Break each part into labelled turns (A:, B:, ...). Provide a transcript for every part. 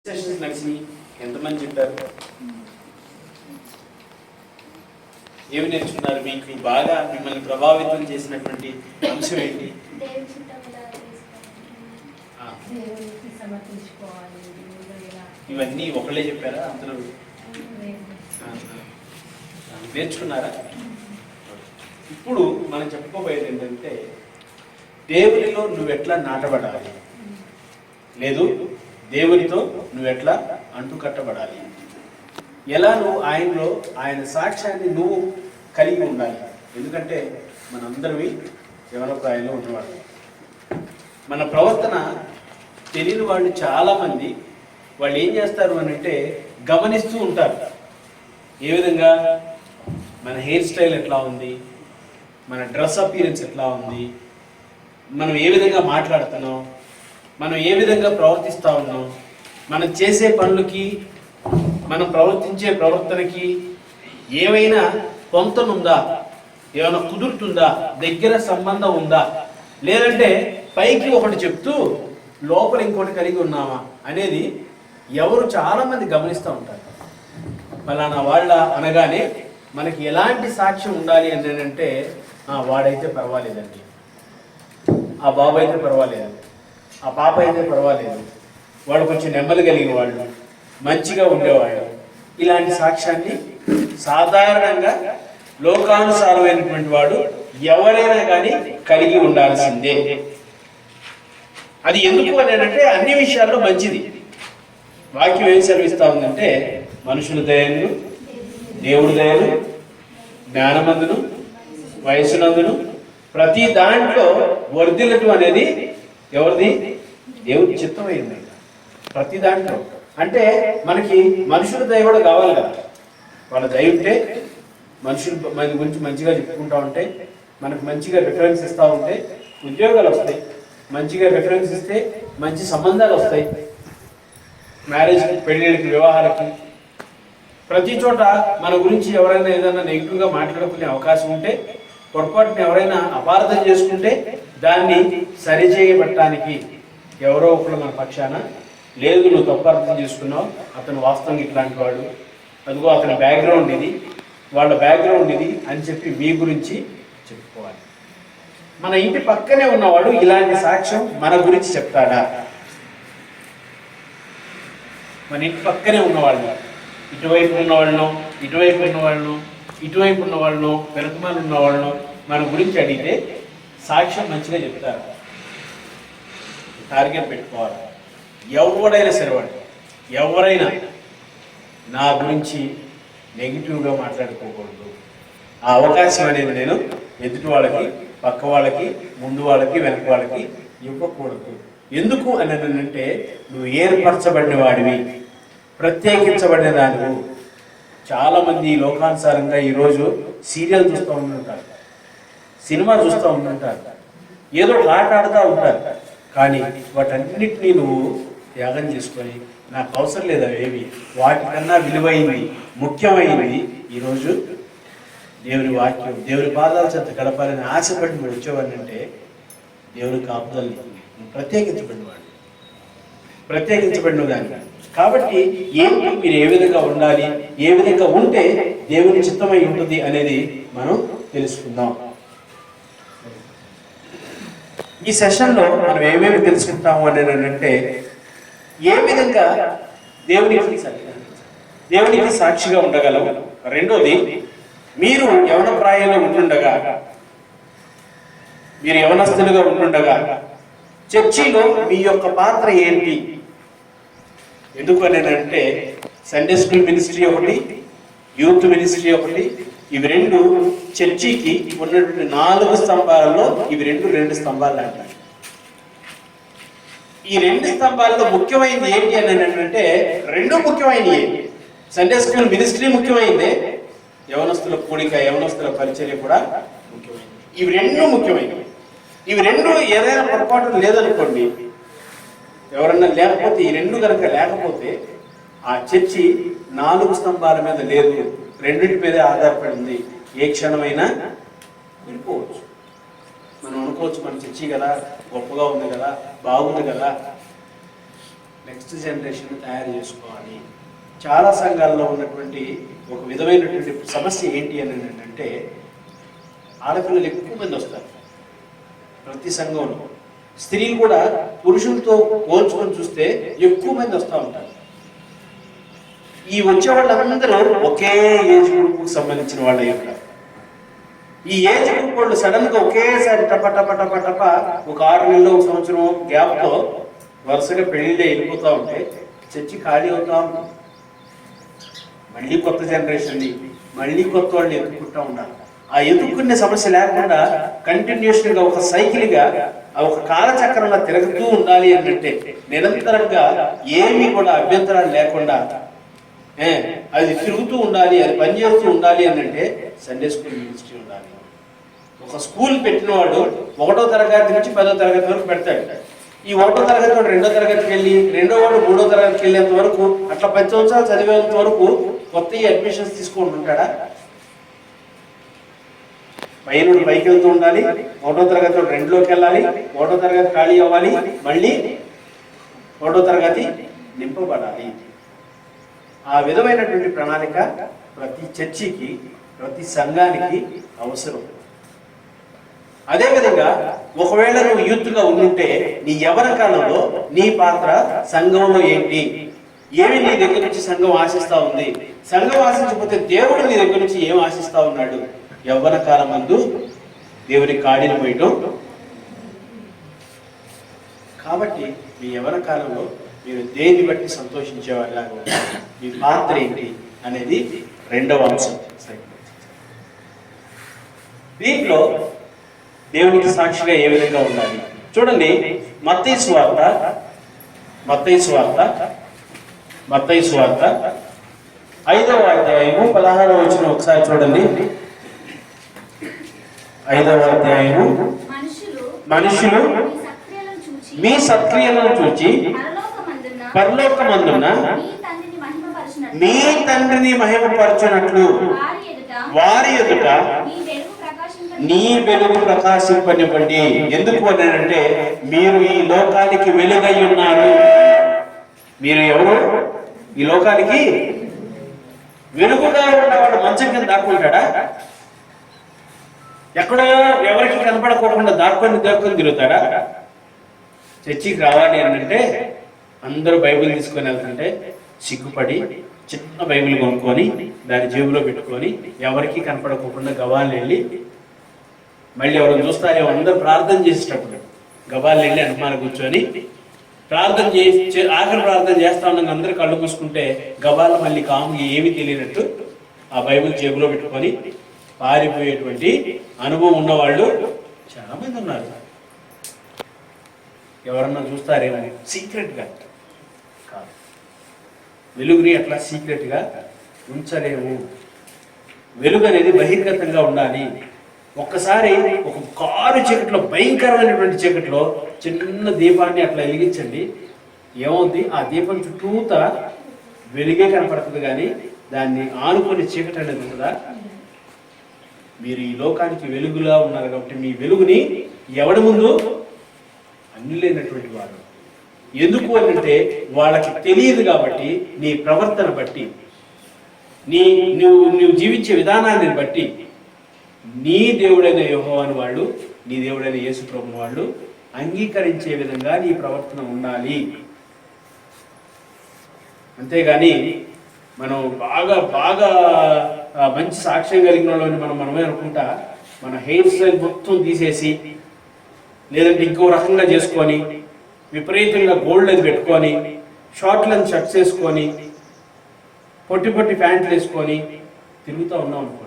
A: Sessions నడిచి ఎంతమంది చెప్పారు? ఏమి నేర్చుకున్నారు? మీకు బాగా మిమ్మల్ని ప్రభావితం చేసినటువంటి అంశం ఏంటి? ఇవన్నీ ఒకళ్ళే చెప్పారా? అందరూ నేర్చుకున్నారా? ఇప్పుడు మనం చెప్పుకోబోయేది ఏంటంటే, దేవునిలో నువ్వెట్లా నాటబడాలి, లేదు దేవునితో నువ్వెట్లా అంటుకట్టబడాలి, ఎలా నువ్వు ఆయనలో ఆయన సాక్ష్యాన్ని నువ్వు కలిగి ఉండాలి. ఎందుకంటే మనందరివి యవనప్రాయంలో ఉన్నవాడు. మన ప్రవర్తన తెలియని వాళ్ళు చాలామంది వాళ్ళు ఏం చేస్తారు అని అంటే గమనిస్తూ ఉంటారు. ఏ విధంగా మన హెయిర్ స్టైల్ ఎట్లా ఉంది, మన డ్రెస్ అపీరెన్స్ ఎట్లా ఉంది, మనం ఏ విధంగా మాట్లాడుతున్నాం, మనం ఏ విధంగా ప్రవర్తిస్తూ ఉన్నాం, మనం చేసే పనులకి మనం ప్రవర్తించే ప్రవర్తనకి ఏమైనా పొంతనుందా, ఏమైనా కుదురుతుందా, దగ్గర సంబంధం ఉందా, లేదంటే పైకి ఒకటి చెప్తూ లోపల ఇంకోటి కలిగి ఉన్నామా అనేది ఎవరు చాలామంది గమనిస్తూ ఉంటారు. ఫలానా వాళ్ళ అనగానే మనకి ఎలాంటి సాక్ష్యం ఉండాలి అని అంటే, వాడైతే పర్వాలేదండి, ఆ బాబు అయితే పర్వాలేదు, ఆ పాప అయితే పర్వాలేదు, వాడు కొంచెం నెమ్మది కలిగిన వాళ్ళు, మంచిగా ఉండేవాళ్ళు, ఇలాంటి సాక్ష్యాన్ని సాధారణంగా లోకానుసారమైనటువంటి వాడు ఎవరైనా కానీ కలిగి ఉండాల్సిందే. అది ఎందుకు అని అంటే అన్ని విషయాల్లో మంచిది. వాక్యం ఏం సెలవిస్తా ఉందంటే, మనుషుల దయను, దేవుడి దయను, జ్ఞానమందును, వయసునందును ప్రతి దాంట్లో వర్ధిల్లటం అనేది ఎవరిది? దేవుడి చిత్తమైంది. ప్రతి దాంట్లో అంటే మనకి మనుషుల దయ కూడా కావాలి కదా. వాళ్ళ దయ ఉంటే మనుషులు మన గురించి మంచిగా చెప్పుకుంటూ ఉంటే, మనకు మంచిగా రిఫరెన్స్ ఇస్తూ ఉంటే ఉద్యోగాలు వస్తాయి, మంచిగా రిఫరెన్స్ ఇస్తే మంచి సంబంధాలు వస్తాయి, మ్యారేజ్కి, పెళ్ళిళ్ళకి, వివాహాలకి, ప్రతి చోట మన గురించి ఎవరైనా ఏదైనా నెగిటివ్గా మాట్లాడుకునే అవకాశం ఉంటే, పొరపాటుని ఎవరైనా అపార్థం చేసుకుంటే దాన్ని సరిచేయబట్టడానికి ఎవరో ఒకరు మన పక్షాన, లేదు నువ్వు తప్పు అర్థం చేసుకున్నావు, అతను వాస్తవంగా ఇట్లాంటి వాడు, అదిగో అతని బ్యాక్గ్రౌండ్ ఇది, వాళ్ళ బ్యాక్గ్రౌండ్ ఇది అని చెప్పి మీ గురించి చెప్పుకోవాలి. మన ఇంటి పక్కనే ఉన్నవాడు ఇలాంటి సాక్ష్యం మన గురించి చెప్తాడా? మన ఇంటి పక్కనే ఉన్నవాళ్ళు, ఇటువైపు ఉన్నవాళ్ళను, ఇటువైపు ఉన్నవాళ్ళను, ఇటువైపు ఉన్నవాళ్ళను, వెనుకమాలు ఉన్నవాళ్ళను మన గురించి అడిగితే సాక్ష్యం మంచిగా చెప్తారు. టార్గెట్ పెట్టుకోవాలి. ఎవరైనా సరేవాడు, ఎవరైనా నా గురించి నెగిటివ్గా మాట్లాడుకోకూడదు. ఆ అవకాశం అనేది నేను ఎదుటి వాళ్ళకి, పక్క వాళ్ళకి, ముందు వాళ్ళకి, వెనక వాళ్ళకి ఇవ్వకూడదు. ఎందుకు అని అంటే, నువ్వు ఏర్పరచబడిన వాడివి, ప్రత్యేకించబడిన దానివి. చాలామంది లోకానుసారంగా ఈరోజు సీరియల్ చూస్తూ ఉంటుంటారు, సినిమా చూస్తూ ఉంటుంటారు, ఏదో ఆట ఆడుతూ ఉంటారు. కానీ వాటన్నిటినీ నువ్వు త్యాగం చేసుకొని, నాకు అవసరం లేదు అవేవి, వాటికన్నా విలువైంది, ముఖ్యమైనది ఈరోజు దేవుని వాక్యం, దేవుని పాదాల చెంత గడపాలని ఆశపడి నువ్వు వచ్చేవాడిని అంటే దేవుని కాపుదల్ని ప్రత్యేకించబడిన దాన్ని. కాబట్టి ఏంటి, మీరు ఏ విధంగా ఉండాలి, ఏ విధంగా ఉంటే దేవుని చిత్తమై ఉంటుంది అనేది మనం తెలుసుకుందాం. ఈ సెషన్లో మనం ఏమేమి తెలుసుకుంటాము అని అంటే, ఏ విధంగా దేవునికి సాక్షిగా ఉండగలం. రెండోది, మీరు యవన ప్రాయంలో ఉంటుండగా, మీరు యవనస్తులుగా ఉంటుండగా చర్చిలో మీ యొక్క పాత్ర ఏంటి? ఎందుకు అని అంటే, సండే స్కూల్ మినిస్ట్రీ ఒకటి, యూత్ మినిస్ట్రీ ఒకటి, ఇవి రెండు చర్చికి ఉన్నటువంటి 4 స్తంభాలలో ఇవి రెండు స్తంభాలు అంటారు. ఈ 2 స్తంభాల్లో ముఖ్యమైనది ఏంటి అని అంటే, 2 ముఖ్యమైనవి. సండే స్కూల్ మినిస్ట్రీ ముఖ్యమైనదే, యవనస్తుల కూడిక, యవనస్తుల పరిచర్య కూడా ముఖ్యమైనది. ఇవి 2 ముఖ్యమైనవి. ఇవి 2 ఏదైనా పొరపాటు లేదనుకోండి, ఎవరన్నా లేకపోతే, ఈ 2 కనుక లేకపోతే ఆ చర్చి 4 స్తంభాల మీద లేదు, 2 మీదే ఆధారపడి ఉంది. ఏ క్షణమైనా వెళ్ళిపోవచ్చు. మనం అనుకోవచ్చు మన చర్చి కదా, గొప్పగా ఉంది కదా, బాగుంది కదా, నెక్స్ట్ జనరేషన్ తయారు చేసుకోవాలి. చాలా సంఘాల్లో ఉన్నటువంటి ఒక విధమైనటువంటి సమస్య ఏంటి అని అంటే, ఆడపిల్లలు ఎక్కువ మంది వస్తారు ప్రతి సంఘంలో. స్త్రీలు కూడా పురుషులతో పోల్చుకొని చూస్తే ఎక్కువ మంది వస్తూ ఉంటారు. ఈ వచ్చే వాళ్ళందరూ ఒకే ఏజ్ గ్రూప్కి సంబంధించిన వాళ్ళు అయి ఉంటారు. ఈ ఏజ్ గ్రూప్ వాళ్ళు సడన్ గా ఒకేసారి టప టప టప టప ఒక 6 నెలలు, 1 సంవత్సరం గ్యాప్తో వరుసగా పెళ్లిళ్ళే వెళ్ళిపోతూ ఉంటే చర్చి ఖాళీ అవుతా ఉంటుంది. మళ్ళీ కొత్త జనరేషన్ని, మళ్ళీ కొత్త వాళ్ళు ఎదుర్కొంటూ ఉండాలి. ఆ ఎదుర్కొనే సమస్య లేకుండా కంటిన్యూషన్ గా ఒక సైకిల్ గా ఒక కాలచక్రంలో తిరుగుతూ ఉండాలి అంటే, నిరంతరంగా ఏమీ కూడా అభ్యంతరాలు లేకుండా అది తిరుగుతూ ఉండాలి, అది పనిచేస్తూ ఉండాలి అని అంటే సండే స్కూల్ యూనివర్సిటీ ఉండాలి. ఒక స్కూల్ పెట్టినవాడు 1వ తరగతి నుంచి 10వ తరగతి వరకు పెడతాడు. ఈ 1వ తరగతి వాడు 2వ తరగతికి వెళ్ళి, 2వ వాడు 3వ తరగతికి వెళ్ళేంత వరకు, అట్లా 10 సంవత్సరాలు చదివేంత వరకు కొత్త అడ్మిషన్స్ తీసుకుంటూ ఉంటాడా? పైనుండి పైకి వెళ్తూ ఉండాలి. 1వ తరగతి వాడు 2లోకి వెళ్ళాలి, 1వ తరగతి ఖాళీ అవ్వాలి, మళ్ళీ 1వ తరగతి నింపబడాలి. ఆ విధమైనటువంటి ప్రణాళిక ప్రతి చర్చికి, ప్రతి సంఘానికి అవసరం. అదేవిధంగా ఒకవేళ నువ్వు యూత్గా ఉంటే నీ యవ్వన కాలంలో నీ పాత్ర సంఘంలో ఏంటి, ఏమి నీ దగ్గర నుంచి సంఘం ఆశిస్తా ఉంది, సంఘం ఆశించకపోతే దేవుడు నీ దగ్గర నుంచి ఏం ఆశిస్తా ఉన్నాడు? యవ్వన కాలం మందు దేవుని కాడిని పోయటం. కాబట్టి మీ యవ్వన కాలంలో మీరు దేన్ని బట్టి సంతోషించేవాళ్ళగా మీ పాత్ర ఏంటి అనేది 2వ అంశం. దీంట్లో దేవునికి సాక్షిగా ఏ విధంగా ఉండాలి చూడండి. మత్తయి సువార్త 5వ అధ్యాయము 16వ వచనం ఒకసారి చూడండి. 5వ అధ్యాయము, మనుషులు మీ సత్క్రియలను చూచి పరలోకమందున్న మీ తండ్రిని మహిమపరచునట్లు వారి ఎదుట నీ వెలుగు ప్రకాశింపనివ్వండి. ఎందుకు అనంటే, మీరు ఈ లోకానికి వెలుగై ఉన్నారు. మీరు ఎవరు? ఈ లోకానికి వెలుగుగా ఉన్నవాడు మంచం కింద దాక్కుంటాడా? ఎక్కడో ఎవరికి కనపడకోకుండా దాక్కొని తిరుగుతాడా? చర్చికి రావాలి అని అంటే అందరూ బైబిల్ తీసుకొని వెళ్తుంటే సిగ్గుపడి చిన్న బైబిల్ కొనుక్కొని దాని జేబులో పెట్టుకొని ఎవరికి కనపడకోకుండా గవాళ్ళు వెళ్ళి, మళ్ళీ ఎవరు చూస్తారేమో అందరూ ప్రార్థన చేసేటప్పుడు గవాళ్ళు వెళ్ళి అనుమానం కూర్చొని ప్రార్థన చేసి ఆఖరి ప్రార్థన చేస్తా ఉన్నాక అందరూ కళ్ళు మూసుకుంటే గవాళ్ళు మళ్ళీ కాముకి ఏమీ తెలియనట్టు ఆ బైబిల్ జేబులో పెట్టుకొని పారిపోయేటువంటి అనుభవం ఉన్నవాళ్ళు చాలా మంది ఉన్నారు. ఎవరన్నా చూస్తారేమో సీక్రెట్గా కాదు. వెలుగుని అట్లా సీక్రెట్గా ఉంచలేము. వెలుగు అనేది బహిర్గతంగా ఉండాలి. ఒక్కసారి ఒక కారు చీకట్లో, భయంకరమైనటువంటి చీకట్లో చిన్న దీపాన్ని అట్లా వెలిగించండి, ఏమవుద్ది? ఆ దీపం చుట్టూత వెలుగే కనపడుతుంది, కానీ దాన్ని ఆనుకొని చీకటి అనేది ఉంటుందా? మీరు ఈ లోకానికి వెలుగులా ఉన్నారు కాబట్టి మీ వెలుగుని ఎవడి ముందు అన్నిలేనటువంటి వారు. ఎందుకు అంటే వాళ్ళకి తెలియదు కాబట్టి, నీ ప్రవర్తన బట్టి, నువ్వు జీవించే విధానాన్ని బట్టి నీ దేవుడైన యెహోవాను వాళ్ళు, నీ దేవుడైన యేసు ప్రభువును వాళ్ళు అంగీకరించే విధంగా నీ ప్రవర్తన ఉండాలి. అంతేగాని మనం బాగా బాగా మంచి సాక్ష్యం కలిగిన వాళ్ళని మనమే అనుకుంటా మన హెయిర్ స్టైల్ మొత్తం తీసేసి, లేదంటే ఇంకో రకంగా చేసుకొని, విపరీతంగా గోల్డ్ అది పెట్టుకొని, షార్ట్ లెంత్ షర్ట్స్ వేసుకొని, పొట్టి పొట్టి ప్యాంట్లు వేసుకొని తిరుగుతూ ఉన్నాం అనుకోండి,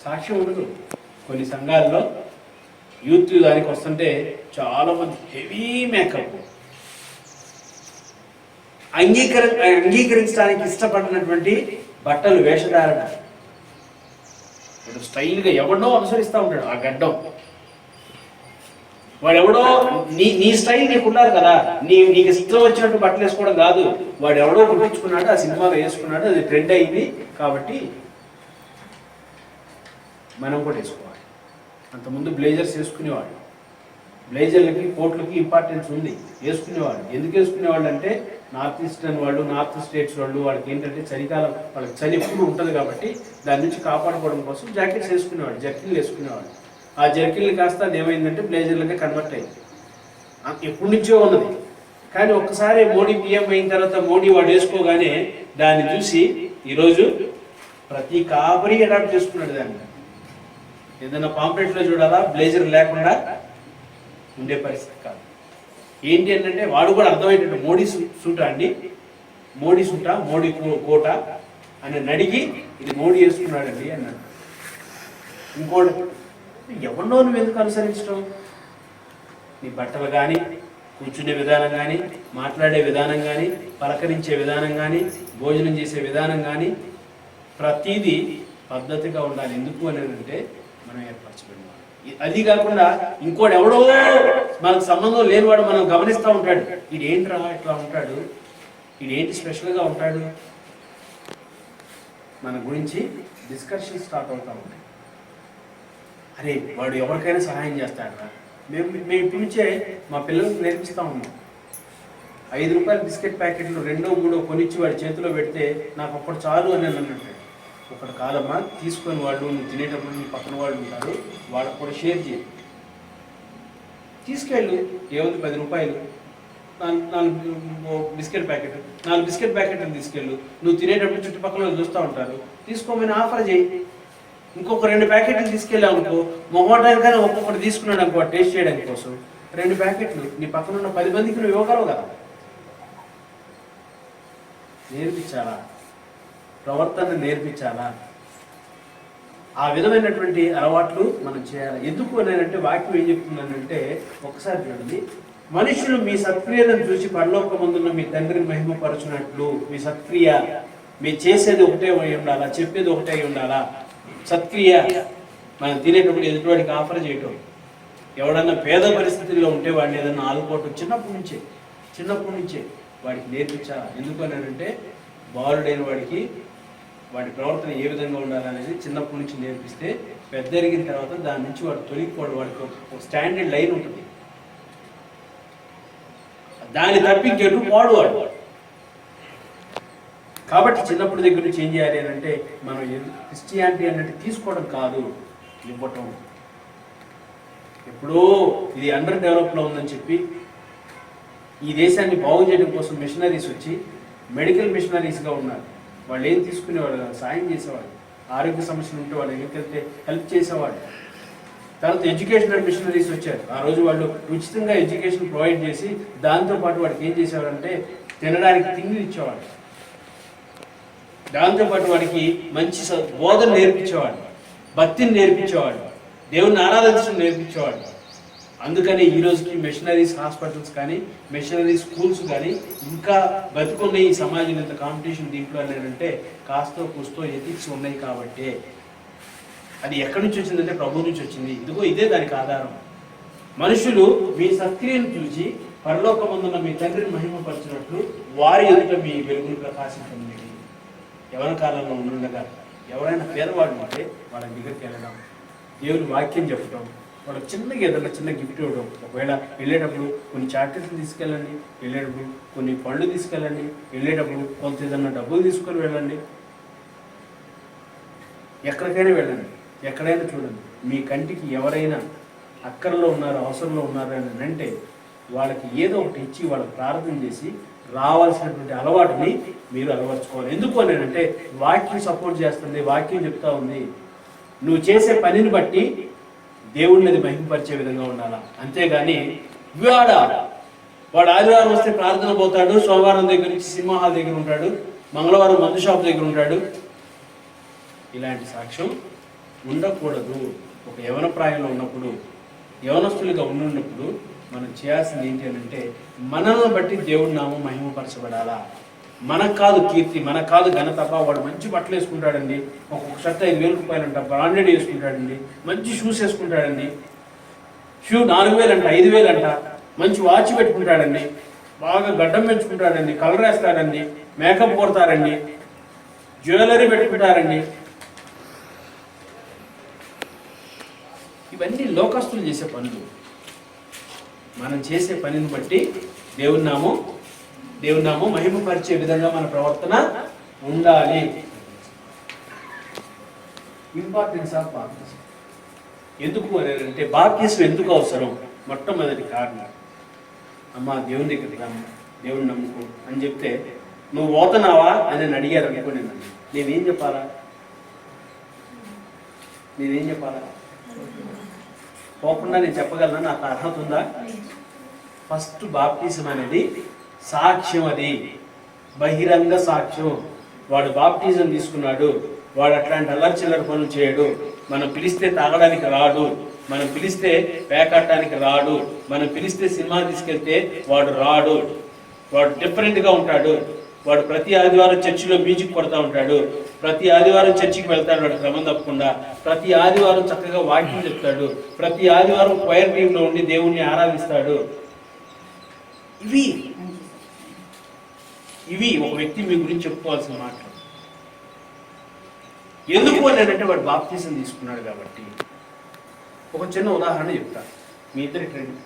A: సాక్ష్యం ఉండదు. కొన్ని సంఘాల్లో యూత్ దానికి వస్తుంటే చాలామంది హెవీ మేకప్, అంగీకరించడానికి ఇష్టపడినటువంటి బట్టలు, వేషధారణ, స్టైల్గా ఎవడో అనుసరిస్తూ ఉంటాడు. ఆ గడ్డం వాడు ఎవడో నీ స్టైల్ నీకు ఉన్నారు కదా, నీకు ఇష్టం వచ్చినట్టు బట్టలు వేసుకోవడం కాదు, వాడు ఎవడో గుర్తించుకున్నాడు, ఆ సినిమాలో వేసుకున్నాడు, అది ట్రెండ్ అయింది కాబట్టి మనం కూడా వేసుకోవాలి. అంతకుముందు బ్లేజర్స్ వేసుకునేవాడు, బ్లేజర్లకి కోట్లకి ఇంపార్టెన్స్ ఉంది, వేసుకునేవాళ్ళు. ఎందుకు వేసుకునేవాళ్ళు అంటే నార్త్ ఈస్టర్న్ వాళ్ళు, నార్త్ స్టేట్స్ వాళ్ళు, వాళ్ళకి ఏంటంటే చలికాలం, వాళ్ళకి చలి ఎప్పుడు ఉంటుంది కాబట్టి దాని నుంచి కాపాడుకోవడం కోసం జాకెట్స్ వేసుకునేవాళ్ళు, జర్కిన్లు వేసుకునేవాళ్ళు. ఆ జర్కిన్లు కాస్త అది ఏమైందంటే బ్లేజర్లకే కన్వర్ట్ అయింది. ఎప్పటి నుంచో ఉన్నది. కానీ ఒక్కసారి మోడీ పిఎం అయిన తర్వాత మోడీ వాడు వేసుకోగానే దాన్ని చూసి ఈరోజు ప్రతి కాపరి అడాప్ట్ చేసుకున్నాడు దాన్ని. ఏదైనా పాంప్లెట్లో చూడాలా, బ్లేజర్ లేకుండా ఉండే పరిస్థితి కాదు. ఏంటి అంటే వాడు కూడా అర్థమయ్యేటట్టు మోడీ సూటా అండి, మోడీ సూటా, మోడీ కోట అని అడిగి ఇది మోడీ వేసుకున్నాడండి అన్నాడు. ఇంకోటి, ఎవరినో నువ్వు ఎందుకు అనుసరించడం? నీ బట్టలు కానీ, కూర్చునే విధానం కానీ, మాట్లాడే విధానం కానీ, పలకరించే విధానం కానీ, భోజనం చేసే విధానం కానీ ప్రతిదీ పద్ధతిగా ఉండాలి. ఎందుకు అని అంటే మనం ఏర్పరచబడిన అది కాకుండా ఇంకోటి ఎవడో మనకు సంబంధం లేనివాడు మనం గమనిస్తూ ఉంటాడు. ఇదేంట్రా ఇట్లా ఉంటాడు, ఇదేంటి స్పెషల్గా ఉంటాడు, మన గురించి డిస్కషన్ స్టార్ట్ అవుతూ ఉంటాయి. అరే వాడు ఎవరికైనా సహాయం చేస్తాడరా. మేము ఇప్పటి నుంచే మా పిల్లలకు నేర్పిస్తూ ఉన్నాం. 5 రూపాయల బిస్కెట్ ప్యాకెట్లు 2, 3 కొనిచ్చి వాడి చేతిలో పెడితే నాకు ఒక్కడు చాలు అని అన్నట్టు. ఒకటి కాదమ్మా, తీసుకొని వాళ్ళు నువ్వు తినేటప్పుడు నీ పక్కన వాళ్ళు ఉంటారు, వాళ్ళకు కూడా షేర్ చేయి, తీసుకెళ్ళు. ఏముంది 10 రూపాయలు, 4 బిస్కెట్ ప్యాకెట్, 4 బిస్కెట్ ప్యాకెట్లు తీసుకెళ్ళు. నువ్వు తినేటప్పుడు చుట్టుపక్కల వాళ్ళు చూస్తూ ఉంటారు, తీసుకోమని ఆఫర్ చేయి. ఇంకొక 2 ప్యాకెట్లు తీసుకెళ్ళావు అనుకో, మొహోటానికైనా ఒక్కొక్కటి తీసుకున్నాడు అనుకో టేస్ట్ చేయడానికి కోసం, 2 ప్యాకెట్లు నీ పక్కన ఉన్న 10 మందికి నువ్వు ఇవ్వగలవు కదా. నేర్పించాలా, ప్రవర్తన నేర్పించాలా, ఆ విధమైనటువంటి అలవాట్లు మనం చేయాలి. ఎందుకు అని అంటే వాక్యం ఏం చెప్తుందనంటే ఒకసారి చూడండి, మనుషులు మీ సత్క్రియలను చూసి పరలోకమందున్న మీ తండ్రిని మహిమపరచునట్లు, మీ సత్క్రియ మీ చేసేది ఒకటే అయి ఉండాలా, చెప్పేది ఒకటే అయి ఉండాలా. సత్క్రియ మనం తినేటప్పుడు ఎదుటివాడికి ఆఫర్ చేయటం. ఎవడన్నా పేద పరిస్థితుల్లో ఉంటే వాడిని ఏదన్నా ఆలుకోవటం చిన్నప్పటి నుంచే వాడికి నేర్పించాలి. ఎందుకు అని అంటే బాలుడైన వాడికి వాడి ప్రవర్తన ఏ విధంగా ఉండాలనేది చిన్నప్పటి నుంచి నేర్పిస్తే పెద్ద ఎరిగిన తర్వాత దాని నుంచి వాడు తొలగిపోవడం. వాడికి ఒక స్టాండర్డ్ లైన్ ఉంటుంది, దాన్ని తప్పి ఇంకెటు పోడు వాడు. కాబట్టి చిన్నప్పటి దగ్గర నుంచి ఏం చేయాలి అని అంటే మనం క్రిస్టియానిటీ అన్నట్టు తీసుకోవడం కాదు, ఇవ్వటం. ఎప్పుడో ఇది అండర్ డెవలప్లో ఉందని చెప్పి ఈ దేశాన్ని బాగు చేయడం కోసం మిషనరీస్ వచ్చి మెడికల్ మిషనరీస్గా ఉన్నారు. వాళ్ళు ఏం తీసుకునేవాళ్ళు, సాయం చేసేవాళ్ళు. ఆరోగ్య సమస్యలు ఉంటే వాళ్ళు ఎక్కడికెళ్తే హెల్ప్ చేసేవాళ్ళు. తర్వాత ఎడ్యుకేషనల్ మిషనరీస్ వచ్చారు. ఆ రోజు వాళ్ళు ఉచితంగా ఎడ్యుకేషన్ ప్రొవైడ్ చేసి దాంతోపాటు వాడికి ఏం చేసేవారంటే తినడానికి తిండి ఇచ్చేవాళ్ళు, దాంతోపాటు వాడికి మంచి బోధన నేర్పించేవాడు, భక్తిని నేర్పించేవాడు, దేవుని ఆరాధించడం నేర్పించేవాడు. అందుకని ఈ రోజుకి మిషనరీస్ హాస్పిటల్స్ కానీ, మిషనరీ స్కూల్స్ కానీ ఇంకా బతుకున్న ఈ సమాజం ఇంత కాంపిటీషన్ దీంట్లో అంటే కాస్తో కూస్తో ఎథిక్స్ ఉన్నాయి కాబట్టి. అది ఎక్కడి నుంచి వచ్చిందంటే ప్రభు నుంచి వచ్చింది. ఇదే దానికి ఆధారం. మనుషులు మీ సత్క్రియను చూసి పరలోకమందున్న మీ తండ్రిని మహిమపరచినట్లు వారి ఎదుట మీ వెలుగును ప్రకాశించండి. యవన కాలంలో ఉండగా ఎవరైనా పేదవాడు ఉంటే వాళ్ళ దగ్గరికి వెళ్ళడం, దేవుని వాక్యం చెప్పడం, వాళ్ళకి చిన్నగా ఏదైనా చిన్న గిఫ్ట్ ఇవ్వడం. ఒకవేళ వెళ్ళేటప్పుడు కొన్ని చాక్లెట్లు తీసుకెళ్ళండి, వెళ్ళేటప్పుడు కొన్ని పళ్ళు తీసుకెళ్ళండి, వెళ్ళేటప్పుడు కొంత ఏదన్నా డబ్బులు తీసుకొని వెళ్ళండి. ఎక్కడికైనా వెళ్ళండి, ఎక్కడైనా చూడండి. మీ కంటికి ఎవరైనా అక్కర్లో ఉన్నారు, అవసరంలో ఉన్నారు అని అంటే వాళ్ళకి ఏదో ఒకటి ఇచ్చి వాళ్ళకి ప్రార్థన చేసి రావాల్సినటువంటి అలవాటుని మీరు అలవర్చుకోవాలి. ఎందుకు అని అంటే వాక్యం సపోర్ట్ చేస్తుంది, వాక్యం చెప్తా ఉంది. నువ్వు చేసే పనిని బట్టి దేవుడిని అది మహిమపరిచే విధంగా ఉండాలా. అంతేగాని వాడు ఆదివారం వస్తే ప్రార్థన పోతాడు, సోమవారం దగ్గర నుంచి సినిమా హాల్ దగ్గర ఉంటాడు, మంగళవారం మందు షాప్ దగ్గర ఉంటాడు. ఇలాంటి సాక్ష్యం ఉండకూడదు. ఒక యవన ప్రాయంలో ఉన్నప్పుడు, యవనస్తులుగా ఉన్నప్పుడు మనం చేయాల్సింది ఏంటి అని అంటే మనల్ని బట్టి దేవుడి నామం మహిమపరచబడాలా. మనకు కాదు కీర్తి, మనకు కాదు ఘనత. వాడు మంచి బట్టలు వేసుకుంటాడండి, ఒక్కొక్క షర్ట్ 5,000 రూపాయలంట, బ్రాండెడ్ వేసుకుంటాడండి, మంచి షూస్ వేసుకుంటాడండి, షూ 4,000 అంట, 5,000 అంట, మంచి వాచ్ పెట్టుకుంటాడండి, బాగా గడ్డం పెంచుకుంటాడండి, కలర్ వేస్తాడండి, మేకప్ కొడతారండి, జ్యువెలరీ పెట్టుకుంటారండి. ఇవన్నీ లోకస్తులు చేసే పనులు. మనం చేసే పనిని బట్టి దేవుని నామం మహిమపరిచే విధంగా మన ప్రవర్తన ఉండాలి. ఇంపార్టెన్స్ ఆఫ్ బాప్టిజం ఎందుకు అని అంటే, బాప్టిజం ఎందుకు అవసరం? మొట్టమొదటి కారణం, అమ్మా దేవుని దగ్గరికి రా, దేవుని నమ్ముకో అని చెప్తే నువ్వు పోతున్నావా అని నేను అడిగారు అనుకోండి, నేనేం చెప్పాలా? పోకుండా నేను చెప్పగలనా? నాకు అర్హత ఉందా? ఫస్ట్ బాప్టిజం అనేది సాక్ష్యం, అది బహిరంగ సాక్ష్యం. వాడు బాప్టిజం తీసుకున్నాడు, వాడు అట్లాంటి అల్లర్చిల్లర పనులు చేయడు, మనం పిలిస్తే తాగడానికి రాడు, మనం పిలిస్తే పేకాడటానికి రాడు, మనం పిలిస్తే సినిమా తీసుకెళ్తే వాడు రాడు, వాడు డిఫరెంట్గా ఉంటాడు, వాడు ప్రతి ఆదివారం చర్చిలో మ్యూజిక్ కొడతా ఉంటాడు, ప్రతి ఆదివారం చర్చికి వెళ్తాడు వాడు క్రమం తప్పకుండా, ప్రతి ఆదివారం చక్కగా వాక్యం చెప్తాడు, ప్రతి ఆదివారం క్వైర్ టీంలో ఉండి దేవుణ్ణి ఆరాధిస్తాడు. ఇవి ఒక వ్యక్తి మీ గురించి చెప్పుకోవాల్సిన మాటలు. ఎందుకు అని వాడు బాప్తిజం తీసుకున్నాడు కాబట్టి. ఒక చిన్న ఉదాహరణ చెప్తా, మీ ఇద్దరి ట్రెండ్.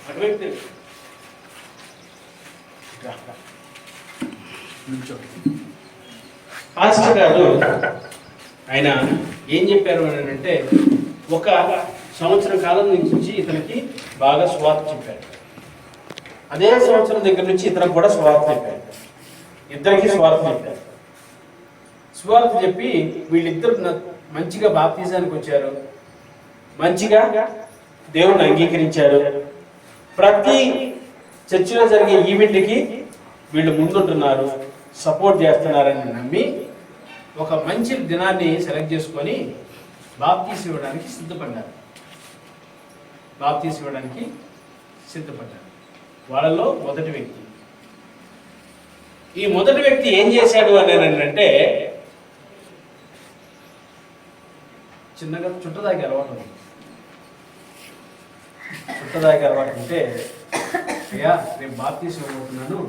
A: అటువైపు పాస్టర్ గారు ఆయన ఏం చెప్పారు అని అంటే, ఒక సంవత్సరం కాలం నుంచి ఇతనికి బాగా సువార్త చెప్పారు. అదే సంవత్సరం దగ్గర నుంచి ఇతనికి కూడా సువార్త చెప్పారు. ఇద్దరికి సువార్త చెప్పారు. సువార్త చెప్పి వీళ్ళిద్దరు మంచిగా బాప్తిజానికి వచ్చారు, మంచిగా దేవుణ్ణి అంగీకరించారు. ప్రతి చర్చిలో జరిగే ఈవెంట్కి వీళ్ళు ముందుంటున్నారు, సపోర్ట్ చేస్తున్నారని నమ్మి ఒక మంచి దినాన్ని సెలెక్ట్ చేసుకొని బాప్తీసం ఇవ్వడానికి సిద్ధపడ్డారు. వాళ్ళలో మొదటి వ్యక్తి. ఈ మొదటి వ్యక్తి ఏం చేశాడు అని అంటే, చిన్నగా చుట్టదాకి అలవాటు ఉంటే, అయ్యా రేపు బాప్తీసం ఇవ్వబోతున్నాను,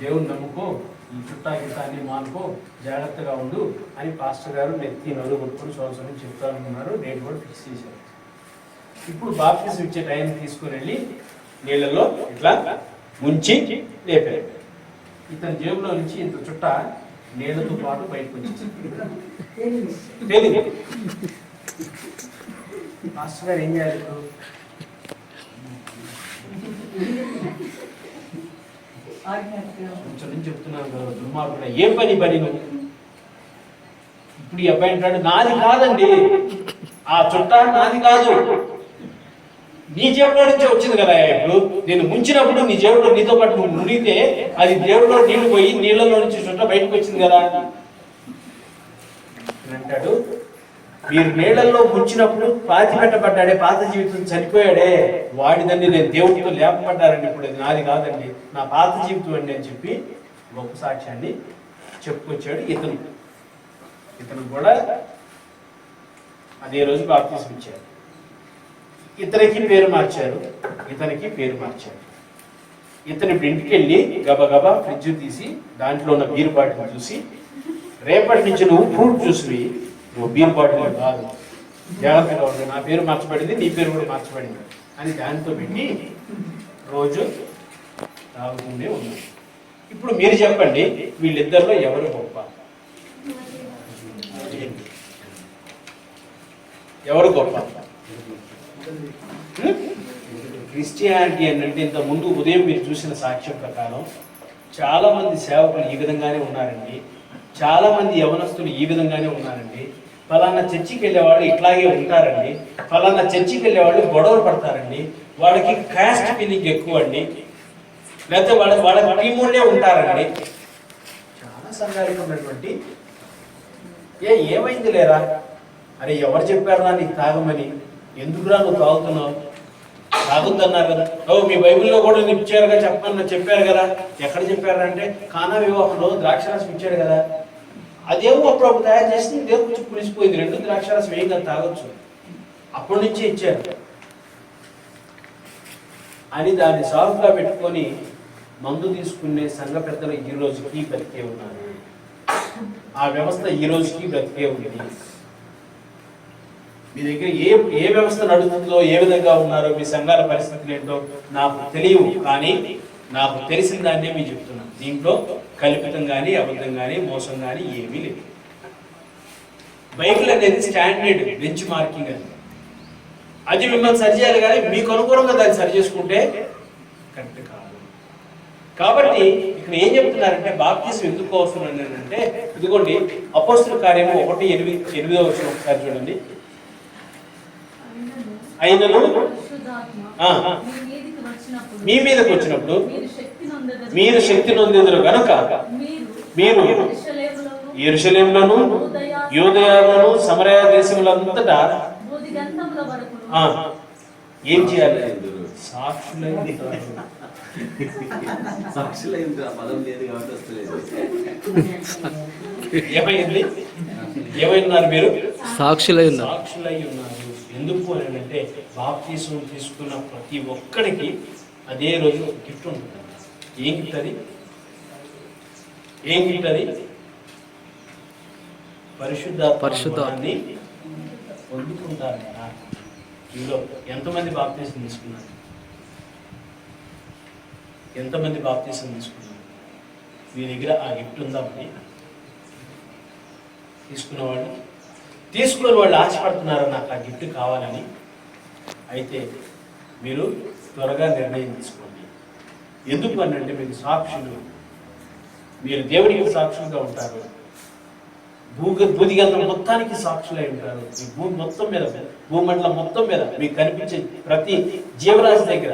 A: దేవుని నమ్ముకో, ఈ చుట్టా గిట్టాన్ని మానుకో, జాగ్రత్తగా ఉండు అని పాస్టర్ గారు నెత్తి నలుగు కొట్టుకుని సంవత్సరం చెప్తారనుకున్నారు. డేట్ కూడా ఫిక్స్ చేశారు. ఇప్పుడు బాప్తీసం ఇచ్చే టైం తీసుకుని వెళ్ళి నీళ్ళల్లో ఇట్లా ముంచి లేపారు. ఇతని జేబులో నుంచి ఇంత చుట్ట నీళ్లతో పాటు బయటకు వచ్చింది. మాస్టర్ గారు ఏం చేయాలి? కొంచెం నుంచి చెప్తున్నాను కదా, దుర్మార్గుడు, ఏం పని నువ్వు? ఇప్పుడు ఈ అబ్బాయి అంటాడు, నాది కాదండి, ఆ చుట్టా నాది కాదు, నీ జేబులో నుంచే వచ్చింది కదా. ఇప్పుడు నేను ముంచినప్పుడు నీ జేబులో నీతో పాటు నువ్వు మునిగితే అది దేవుడిలో నీళ్లు పోయి నీళ్ళలో నుంచి చుట్ట బయటకు వచ్చింది కదా అంటాడు. మీరు నీళ్లలో ముంచినప్పుడు పాతి పెట్టబడ్డాడే, పాత జీవితం చనిపోయాడే, వాడిదండి, నేను దేవుడితో లేపబడ్డారండి, ఇప్పుడు అది నాది కాదండి, నా పాత జీవితం అండి అని చెప్పి గొప్ప సాక్ష్యాన్ని చెప్పుకొచ్చాడు. ఇతను కూడా అదే రోజు బాప్తిసం ఇచ్చారు. ఇతనికి పేరు మార్చారు. ఇతని ఇంటికి వెళ్ళి గబగబా ఫ్రిడ్జ్ తీసి దాంట్లో ఉన్న బీర్ బాటిల్ చూసి, రేపటి నుంచి నువ్వు ఫ్రూట్ జ్యూస్వి, నువ్వు బీర్ బాటిల్ కాదు, జాగ్రత్తగా ఉంది, నా పేరు మార్చబడింది, నీ పేరు కూడా మార్చబడింది అని దాంతో పెట్టి రోజు తాగుతూనే ఉన్నాడు. ఇప్పుడు మీరు చెప్పండి, వీళ్ళిద్దరిలో ఎవరు గొప్ప? క్రిస్టియానిటీ అంటే ఇంత ముందు ఉదయం మీరు చూసిన సాక్ష్యం ప్రకారం చాలా మంది సేవకులు ఈ విధంగానే ఉన్నారండి, చాలా మంది యవనస్తులు ఈ విధంగానే ఉన్నారండి, ఫలానా చర్చికి వెళ్ళేవాళ్ళు ఇట్లాగే ఉంటారండి, ఫలానా చర్చికి వెళ్ళేవాళ్ళు గొడవలు పడతారండి, వాళ్ళకి క్యాస్ట్ ఫీలింగ్ ఎక్కువ అండి, లేకపోతే వాళ్ళ టీములే ఉంటారండి. చాలా సంఘాలకు ఉన్నటువంటి ఏమైంది లేరా, అరే ఎవరు చెప్పారా నీకు తాగమని, ఎందుకురా నువ్వు తాగుతున్నావు, తాగుతున్నారు కదా, మీ బైబిల్లో కూడా చెప్పారు కదా, ఎక్కడ చెప్పారంటే కానా వివాహంలో ద్రాక్షరసం ఇచ్చాడు కదా, అదేమో అప్పుడు తయారు చేసి దేవుడు పులిసిపోయింది, 2 ద్రాక్షరసం వేయంగా తాగొచ్చు, అప్పటి నుంచే ఇచ్చారు అని దాన్ని సాగుగా పెట్టుకొని మందు తీసుకునే సంఘ పెద్దలు ఈ రోజుకి బతికే ఉన్నారు. ఆ వ్యవస్థ ఈ రోజుకి బ్రతికే ఉంది. మీ దగ్గర ఏ వ్యవస్థ నడుస్తుందో, ఏ విధంగా ఉన్నారో, మీ సంఘాల పరిస్థితులు ఏంటో నాకు తెలియవు, కానీ నాకు తెలిసిన దాన్నే మీకు చెప్తున్నాను. దీంట్లో కల్పితం కానీ, అబద్ధం కానీ, మోసం కానీ ఏమీ లేదు. బైబిల్ అనేది స్టాండర్డ్ బెంచ్ మార్కింగ్ అది. అది మిమ్మల్ని సరిచేయాలి, కానీ మీకు అనుకూలంగా దాన్ని సరి చేసుకుంటే కరెక్ట్ కాదు. కాబట్టి ఇక్కడ ఏం చెప్తున్నారంటే బాప్తిసం ఎందుకు అవసరం అంటే, ఇదిగోండి అపోస్తుల కార్యము 1:8 ఒకసారి చూడండి. అయినను మీ మీదకి వచ్చినప్పుడు మీరు శక్తి నొందెదరు గనుక మీరు యెరూషలేములోను యూదయలోను సమరయ దేశములంతటా ఏం చేయాలి? ఏమైనా మీరు సాక్షులై ఉన్నారు. ఎందుకు అని అంటే బాప్తిసం తీసుకున్న ప్రతి ఒక్కడికి అదే రోజు గిఫ్ట్ ఉంటుంది. ఏం గిఫ్ట్ అది? పరిశుద్ధాత్మని పొందుకుంటారు కదా. ఇందులో ఎంతమంది బాప్తిసం తీసుకున్నారు? మీ దగ్గర ఆ గిఫ్ట్ ఉందా? మరి తీసుకున్న వాళ్ళు ఆశపడుతున్నారు నాకు ఆ గిఫ్ట్ కావాలని. అయితే మీరు త్వరగా నిర్ణయం తీసుకోండి. ఎందుకు అని అంటే మీరు సాక్షులు, మీరు దేవుడికి సాక్షులుగా ఉంటారు, భూదిగంతం మొత్తానికి సాక్షులై ఉంటారు. ఈ భూమి మొత్తం మీద, భూమండలం మొత్తం మీద మీకు కనిపించే ప్రతి జీవరాశి దగ్గర,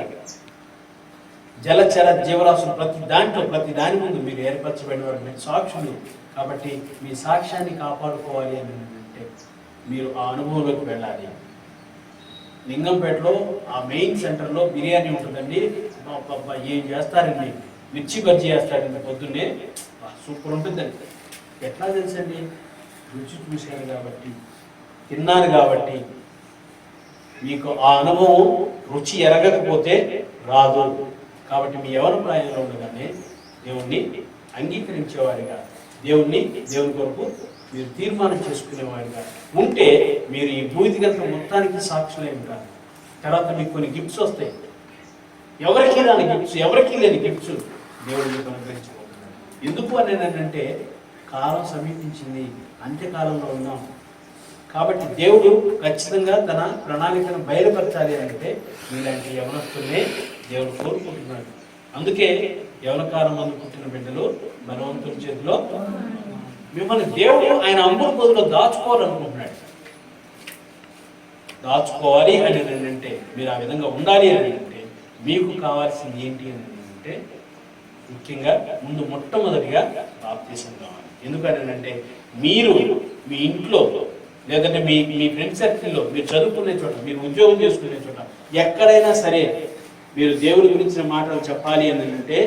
A: జలచర జీవరాశులు ప్రతి దాని ముందు మీరు ఏర్పరచబడిన వారు, మీరు సాక్షులు. కాబట్టి మీ సాక్ష్యాన్ని కాపాడుకోవాలి అని అంటే మీరు ఆ అనుభవంలోకి వెళ్ళాలి. లింగంపేటలో ఆ మెయిన్ సెంటర్లో బిర్యానీ ఉంటుందండి. ఏం చేస్తారండి, మిర్చి బజ్జీ చేస్తాడండి పొద్దున్నే, సూపర్ ఉంటుందండి. ఎట్లా తెలుసండి? రుచి చూశాను కాబట్టి, తిన్నాను కాబట్టి. మీకు ఆ అనుభవం రుచి ఎరగకపోతే రాదు. కాబట్టి మీ యవ్వన ప్రాయంలో ఉండగానే దేవుణ్ణి అంగీకరించేవారిగా, దేవుని కొరకు మీరు తీర్మానం చేసుకునేవాడిగా ఉంటే మీరు ఈ భూదిగంతం మొత్తానికి సాక్షులై ఉంటారు. తర్వాత మీకు కొన్ని గిఫ్ట్స్ వస్తాయి. ఎవరికి లేని గిఫ్ట్స్ దేవుడు మీకు అనుగ్రహించబోతున్నాడు. ఎందుకు అని అంటే కాలం సమీపించింది, అంత్యకాలంలో ఉన్నాం. కాబట్టి దేవుడు ఖచ్చితంగా తన ప్రణాళికను బయలుపరచాలి అంటే ఇలాంటి యవనస్తుల్నే దేవుడు కోరుకుంటున్నాడు. అందుకే యవనకాలం మందు పుట్టిన బిడ్డలు బలవంతుల చేతిలో మిమ్మల్ని దేవుడు ఆయన అంబురు పొదులో దాచుకోవాలనుకుంటున్నాడు. దాచుకోవాలి అని అంటే మీరు ఆ విధంగా ఉండాలి అని అంటే మీకు కావాల్సింది ఏంటి అని అంటే ముఖ్యంగా మొట్టమొదటిగా బాప్తిసం కావాలి. ఎందుకని అంటే మీరు మీ ఇంట్లో లేదంటే మీ ఫ్రెండ్ సర్కిల్లో, మీరు చదువుకునే చోట, మీరు ఉద్యోగం చేసుకునే చోట, ఎక్కడైనా సరే మీరు దేవుడి గురించిన మాటలు చెప్పాలి అని అంటే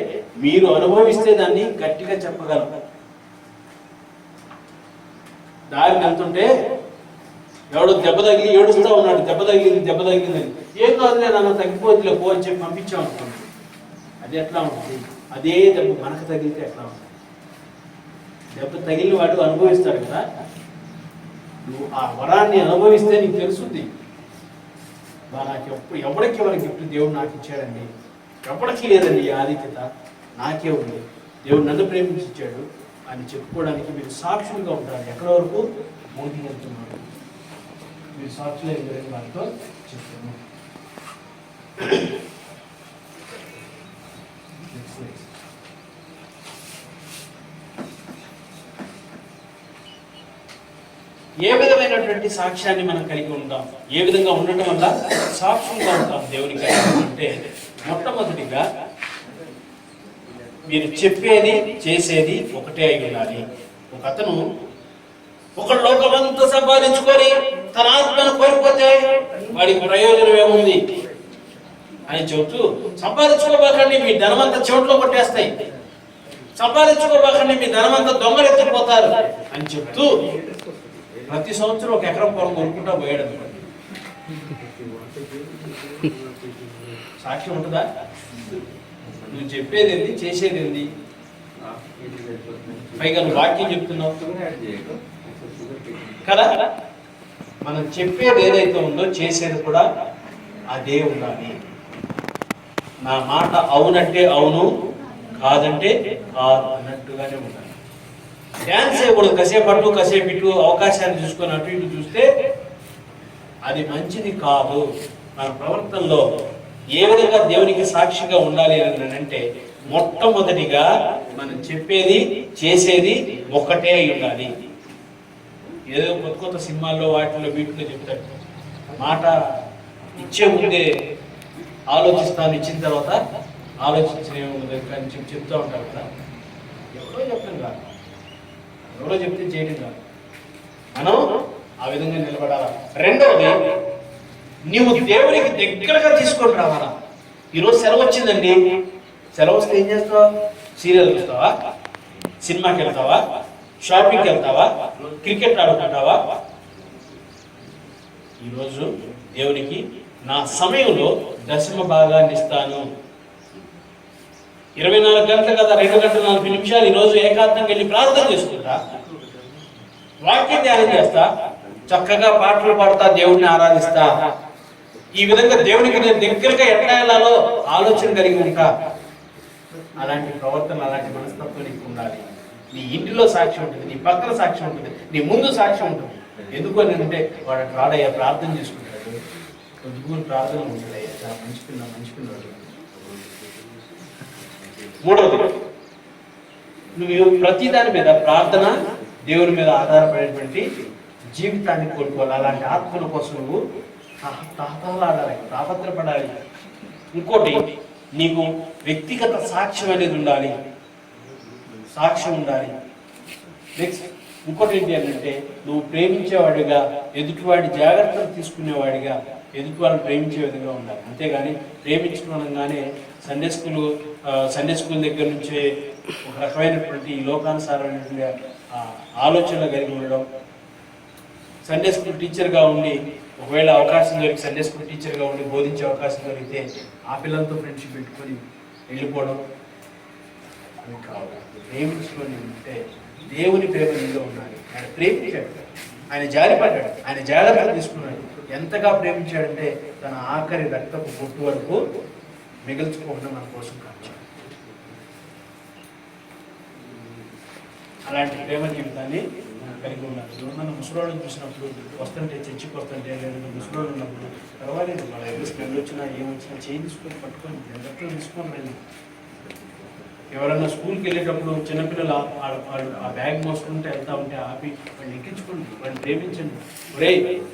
A: మీరు అనుభవిస్తే దాన్ని గట్టిగా చెప్పగలరు. దారి వెళ్తుంటే ఎవడో దెబ్బ తగిలి ఏడుస్తూ ఉన్నాడు, దెబ్బ తగిలిందని, ఏం కాదులే నాన్న తగ్గిపోతులే పో అని చెప్పి పంపించామనుకోండి, అది ఎట్లా ఉంటుంది? అదే దెబ్బ మనకు తగిలితే ఎట్లా ఉంటుంది? దెబ్బ తగిలిన వాడు అనుభవిస్తాడు కదా. నువ్వు ఆ వరాన్ని అనుభవిస్తే నీకు తెలుస్తుంది, నాకు ఎవరికి గిఫ్ట్ దేవుడు నాకు ఇచ్చాడండి, ఎవరికి లేదండి ఈ ఆధిక్యత, నాకే ఉంది, దేవుడు నన్ను ప్రేమించాడు అని చెప్పుకోవడానికి మీరు సాక్షులుగా ఉంటారు. ఎక్కడి వరకు? మోదీ వెళ్తున్నారు, మీరు సాక్షులు ఎదురైన వారితో చెప్తున్నారు. ఏ విధమైనటువంటి సాక్ష్యాన్ని మనం కలిగి ఉంటాం, ఏ విధంగా ఉండటం వల్ల సాక్షులుగా ఉంటాం దేవునికి అంటే మొట్టమొదటిగా మీరు చెప్పేది చేసేది ఒకటే అయి ఉండాలి. ఒక అతను ఒక లోకమంతా సంపాదించుకొని తన ఆత్మను కోల్పోతే వాడికి ప్రయోజనం ఏముంది అని చెబుతూ, సంపాదించుకోబాకండి మీ ధనమంతా చెవుట్లో కొట్టేస్తాయి, సంపాదించుకోబాకండి మీ ధనమంతా దొంగలు ఎత్తిపోతారు అని చెప్తూ ప్రతి సంవత్సరం ఒక ఎకరం పొలం కొనుక్కుంటా పోయాడు అనుకోండి, సాక్ష్యం ఉంటుందా? నువ్వు చెప్పేది ఏంది, చేసేది ఏంది? పైగా వాక్యం చెప్తున్నావు కదా. మనం చెప్పేది ఏదైతే ఉందో చేసేది కూడా అదే ఉండాలి. నా మాట అవునంటే అవును, కాదంటే కాదు అన్నట్టుగానే ఉండాలి. డ్యాన్స్ చేయకూడదు. కాసేపు అటు కాసేపు ఇటు అవకాశాన్ని చూసుకొని అటు ఇటు చూస్తే అది మంచిది కాదు. మన ప్రవర్తనలో ఏ విధంగా దేవునికి సాక్షిగా ఉండాలి అని అంటే మొట్టమొదటిగా మనం చెప్పేది చేసేది ఒక్కటే అయి ఉండాలి. ఏదో కొత్త కొత్త సినిమాల్లో వాటిలో వీటిలో చెప్తాడు, మాట ఇచ్చే ముందే ఆలోచిస్తాను, ఇచ్చిన తర్వాత ఆలోచించలేము కానీ చెప్తూ ఉంటారు కదా. ఎవరో చెప్పాను కాదు, ఎవరో చెప్తే చేయడం కాదు, మనం ఆ విధంగా నిలబడాలా. రెండవది, నీవు దేవునికి దగ్గరగా తీసుకొని రావాలా. ఈరోజు సెలవు వచ్చిందండి, సెలవు వస్తే ఏం చేస్తావా? సీరియల్ చూస్తావా, సినిమాకి వెళ్తావా, షాపింగ్కి వెళ్తావా, క్రికెట్ ఆడుకుంటావా? ఈరోజు దేవునికి నా సమయంలో దశమ భాగాన్ని ఇస్తాను. 24 గంటలు కదా, 2 గంటల 40 నిమిషాలు ఈరోజు ఏకాంతంగా వెళ్ళి ప్రార్థన చేసుకుంటా, వాక్యం ధ్యానం చేస్తా, చక్కగా పాటలు పాడుతా, దేవుడిని ఆరాధిస్తా. ఈ విధంగా దేవునికి నేను దగ్గరగా ఎట్లా వెళ్ళాలో ఆలోచన కలిగి ఉంటా. అలాంటి ప్రవర్తన, అలాంటి మనస్తత్వం నీకు ఉండాలి. నీ ఇంటిలో సాక్ష్యం ఉంటుంది, నీ పక్కన సాక్ష్యం ఉంటుంది, నీ ముందు సాక్ష్యం ఉంటుంది. ఎందుకు అని అంటే వాడు రాడయ్యా ప్రార్థన చేసుకుంటాడు, కొద్దిగా ప్రార్థన ఉంటాడయ్యా, చాలా మంచి పిల్లవాడు. మూడవది, నువ్వు ప్రతి దాని మీద ప్రార్థన, దేవుని మీద ఆధారపడేటువంటి జీవితాన్ని కోరుకోవాలి. అలాంటి ఆత్మల కోసం నువ్వు తాపత్రపడాలి, తాపత్రపడాలి. ఇంకోటి, నీకు వ్యక్తిగత సాక్ష్యం అనేది ఉండాలి, సాక్ష్యం ఉండాలి. నెక్స్ట్ ఇంకోటి ఏంటి అంటే నువ్వు ప్రేమించేవాడిగా, ఎదుటివాడి జాగ్రత్తలు తీసుకునేవాడిగా, ఎదుటి వాళ్ళని ప్రేమించే విధంగా ఉండాలి. అంతేగాని ప్రేమించుకోనగానే సండే స్కూల్ దగ్గర నుంచే ఒక రకమైనటువంటి లోకానుసారమైనటువంటి ఆలోచనలు కలిగి ఉండడం. సండే స్కూల్ టీచర్గా ఉండి ఒకవేళ అవకాశం దొరికి సండే స్కూల్ టీచర్గా ఉండి బోధించే అవకాశం దొరికితే ఆ పిల్లలతో ఫ్రెండ్షిప్ పెట్టుకొని వెళ్ళిపోవడం అవి కావాలి. ప్రేమించుకొని ఉంటే దేవుని ప్రేమ నీలో ఉండాలి. ఆయన ప్రేమించాడు, ఆయన జారిపడ్డాడు, ఆయన జాగ్రత్తలు తీసుకున్నాడు. ఎంతగా ప్రేమించాడంటే తన ఆఖరి రక్తపు బొట్టు వరకు మిగిల్చుకోకుండా మన కోసం కాచాడు. అలాంటి ప్రేమ జీవితాన్ని కలిగి ఉండాలి. మనం ముసలోళ్ళని చూసినప్పుడు వస్తుంటే, చర్చికి వస్తుంటే, లేదా ముసలోళ్ళు ఉన్నప్పుడు పర్వాలేదు, మన ఎవరు స్మెల్ వచ్చినా ఏమొచ్చినా చేయి తీసుకొని పట్టుకొని రక్తం తీసుకొని రండి. ఎవరన్నా స్కూల్కి వెళ్ళేటప్పుడు చిన్నపిల్లలు ఆ బ్యాగ్ మోసుకుంటే వెళ్తా ఉంటే ఆపి వాడిని ఎక్కించుకోండి, వాడిని ప్రేమించండి. ఒరే,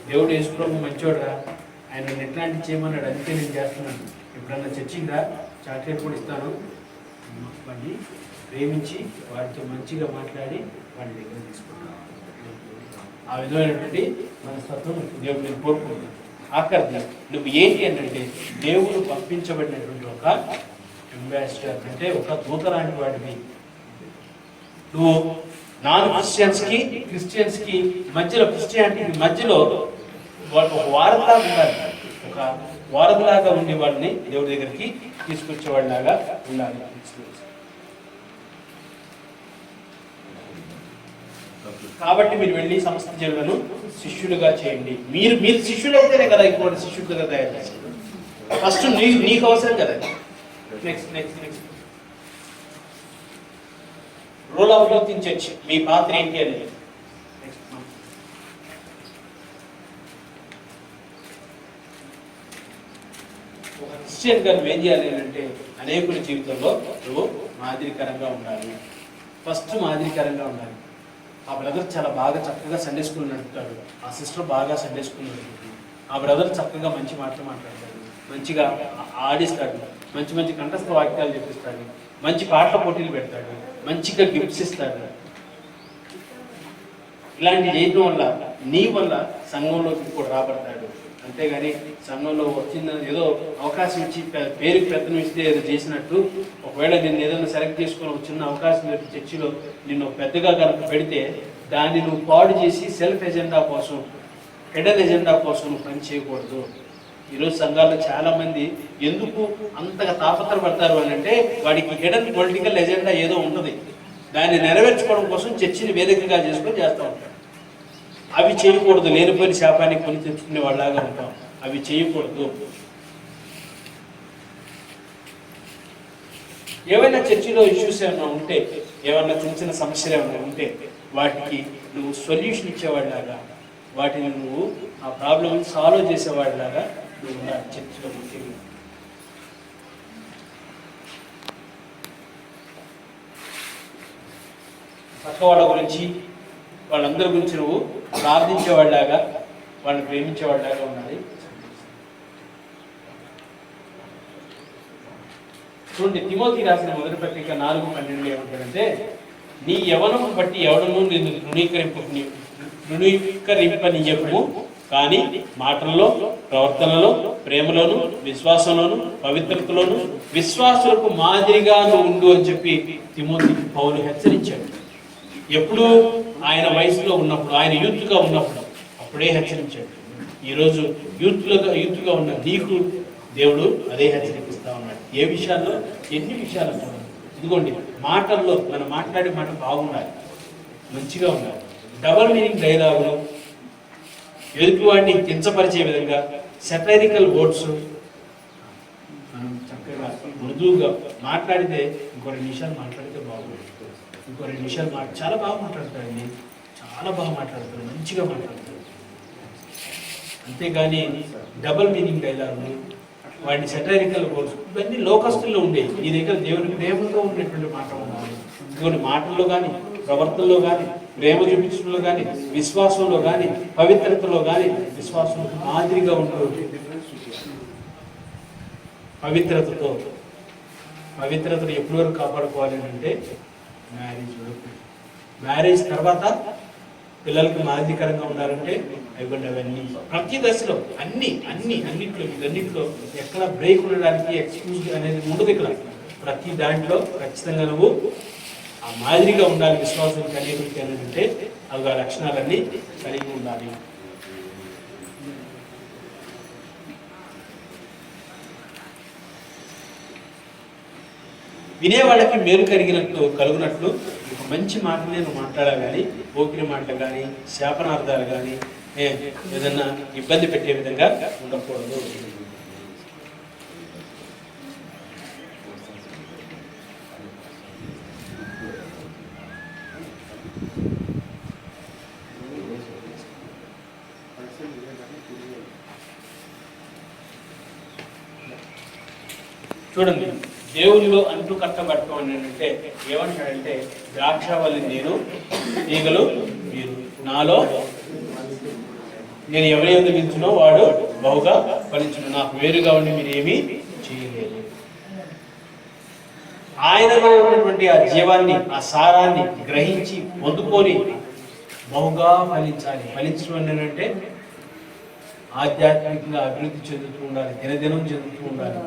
A: దేవుడు యేసుప్రభు మంచివాడురా, ఆయన నేను ఎట్లాంటి చేయమన్నాడు, అందుకే నేను చేస్తున్నాను. ఎప్పుడన్నా చర్చిందా చాక్లెట్ కూడా ఇస్తాను. వాడిని ప్రేమించి వాడితో మంచిగా మాట్లాడి వాడి దగ్గర తీసుకుంటాను. ఆ విధమైనటువంటి మనస్తత్వం దేవుడు నేను కోరుకుంటున్నాను. ఆఖరిది, నువ్వు ఏంటి అంటే దేవుడు పంపించబడినటువంటి ఒక అంబాసిడర్, అంటే ఒక దూత లాంటి వాడివి. నువ్వు నాన్ క్రిస్టియన్స్కి మధ్యలో, క్రిస్టియానిటీకి మధ్యలో ఒక వారధిలాగా ఉండాలి. ఒక వారధిలాగా ఉండి వాళ్ళని దేవుడి దగ్గరికి తీసుకొచ్చేవాడిలాగా ఉండాలి. కాబట్టి మీరు వెళ్ళి సమస్త జనులను శిష్యులుగా చేయండి. మీరు శిష్యులు అయితేనే కదా ఇంకోటి శిష్యులుగా తయారు చేస్తారు. ఫస్ట్ నీకు అవసరం కదా. Next role of youth in church, మీ పాత్ర ఏంటి అనేది. ఒక క్రిస్టియన్ గా నువ్వు ఏం చేయాలి అంటే అనేకుల జీవితంలో నువ్వు మాదిరికరంగా ఉండాలి. ఫస్ట్ మాదిరికరంగా ఉండాలి. ఆ బ్రదర్ చాలా బాగా చక్కగా సండే స్కూల్ నడుపుతాడు, ఆ సిస్టర్ బాగా సండే స్కూల్ నడుపుతుంది, ఆ బ్రదర్ చక్కగా మంచి మాటలు మాట్లాడతాడు, మంచిగా ఆడిస్తాడు, మంచి మంచి కంఠస్థ వాక్యాలు చెప్పిస్తాడు, మంచి పాటల పోటీలు పెడతాడు, మంచిగా గిఫ్ట్స్ ఇస్తాడు. ఇలాంటివి చేయడం వల్ల నీ వల్ల సంఘంలోకి కూడా రాబడతాడు. అంతేగాని సంఘంలో వచ్చిన ఏదో అవకాశం ఇచ్చి పేరుకి పెత్తనం ఇస్తే ఏదో చేసినట్టు, ఒకవేళ నిన్ను ఏదైనా సెలెక్ట్ చేసుకొని ఒక చిన్న అవకాశం దొరికి చర్చిలో నిన్ను పెద్దగా కనుక పెడితే దాన్ని నువ్వు పాడు చేసి సెల్ఫ్ ఎజెండా కోసం, హెడెన్ ఎజెండా కోసం నువ్వు పని చేయకూడదు. ఈరోజు సంఘాల్లో చాలా మంది ఎందుకు అంతగా తాపత్రపడతారు అని అంటే వాడికి హెడెన్ పొలిటికల్ ఎజెండా ఏదో ఉంటుంది, దాన్ని నెరవేర్చుకోవడం కోసం చర్చిని వేదికగా చేసుకొని చేస్తూ ఉంటాం. అవి చేయకూడదు, లేనిపోయిన శాపాన్ని కొని తెచ్చుకునే వాళ్ళలాగా ఉంటాం. అవి చేయకూడదు. ఏవైనా చర్చిలో ఇష్యూస్ ఏమైనా ఉంటే, ఏమన్నా చిన్న చిన్న సమస్యలు ఏమైనా ఉంటే వాటికి నువ్వు సొల్యూషన్ ఇచ్చేవాడిలాగా, వాటిని నువ్వు ఆ ప్రాబ్లమ్ సాల్వ్ చేసేవాడిలాగా నువ్వు ఉండాలి చర్చిలో. ముఖ్యంగా పక్క వాళ్ళ గురించి, వాళ్ళందరి గురించి నువ్వు ప్రార్థించేవాడిలాగా, వాళ్ళని ప్రేమించేవాడిలాగా ఉండాలి. చూడండి, తిమోతి రాసిన మొదటి పత్రిక 4:12 ఏమంటాడంటే, నీ యవనం బట్టి ఎవడను నిన్ను తృణీకరింపనీయకము, కానీ మాటల్లో, ప్రవర్తనలో, ప్రేమలోను, విశ్వాసంలోను, పవిత్రతలోను విశ్వాసులకు మాదిరిగా నువ్వు ఉండు అని చెప్పి తిమోతికి పౌలు హెచ్చరించాడు. ఎప్పుడు? ఆయన వయసులో ఉన్నప్పుడు, ఆయన యూత్గా ఉన్నప్పుడు అప్పుడే హెచ్చరించాడు. ఈరోజు యూత్గా ఉన్న నీకు దేవుడు అదే హెచ్చరిపిస్తా ఉన్నాడు. ఏ విషయాల్లో? ఎన్ని విషయాలు చూడండి. ఇదిగోండి, మాటల్లో మనం మాట్లాడే మాట బాగుండాలి, మంచిగా ఉండాలి. డబల్ మీనింగ్ డైలాగులు, ఎదుటివాడిని కించపరిచే విధంగా సెటైరికల్ వర్డ్స్, మనం చక్కగా మృదువుగా మాట్లాడితే ఇంకో 2 నిమిషాలు మాట్లాడితే బాగుంటుంది. ఇంకో 2 నిమిషాలు చాలా బాగా మాట్లాడతారండి, చాలా బాగా మాట్లాడతారు, మంచిగా మాట్లాడతారు. అంతేగాని డబల్ మీనింగ్ డైలాగులు, వాడిని సెటైరికల్ వర్డ్స్, ఇవన్నీ లోకస్తుల్లో ఉండేవి. నీ దగ్గర దేవుని ప్రేమతో ఉండేటువంటి మాట ఉండాలి. కొన్ని మాటల్లో కానీ, ప్రవర్తనలో కానీ, ప్రేమ చూపించడంలో కానీ, విశ్వాసంలో కానీ, పవిత్రతలో కానీ విశ్వాసంలో మాదిరిగా ఉంటుంది. పవిత్రతను ఎప్పటి వరకు కాపాడుకోవాలి అంటే మ్యారేజ్ వరకు. మ్యారేజ్ తర్వాత పిల్లలకి మాదిరికరంగా ఉండాలంటే అవన్నీ ప్రతి దశలో అన్నింటిలో ఎక్కడ బ్రేక్ ఉండడానికి ఎక్స్క్యూజ్ అనేది ఉండదు. ఇక్కడ ప్రతి దాంట్లో ఖచ్చితంగా నువ్వు ఆ మాదిరిగా ఉండాలి. విశ్వాసం కలిగి అంటే అవి ఆ లక్షణాలన్నీ కలిగి ఉండాలి. వినేవాళ్ళకి మేలు కలుగునట్లు ఒక మంచి మాటలు నేను మాట్లాడాలి, కానీ పోకిన మాటలు కానీ, శాపనార్థాలు కానీ, ఏదన్నా ఇబ్బంది పెట్టే విధంగా ఉండకూడదు. చూడండి, దేవునిలో అంటు కట్టబడటం అంటే ఏమంటాడంటే, ద్రాక్షావల్లి నేను, ఈగలు మీరు. నాలో నేను ఎవరి యందు వించునో వాడు బహుగా ఫలించును. నాకు వేరుగా ఉండి మీరు ఏమీ చేయలేదు. ఆయనలో ఉన్నటువంటి ఆ జీవాన్ని, ఆ సారాన్ని గ్రహించి పొందుకొని బహుగా ఫలించాలి. ఫలించడం అంటే ఆధ్యాత్మికంగా అభివృద్ధి చెందుతూ ఉండాలి, దినదినం చెందుతూ ఉండాలి.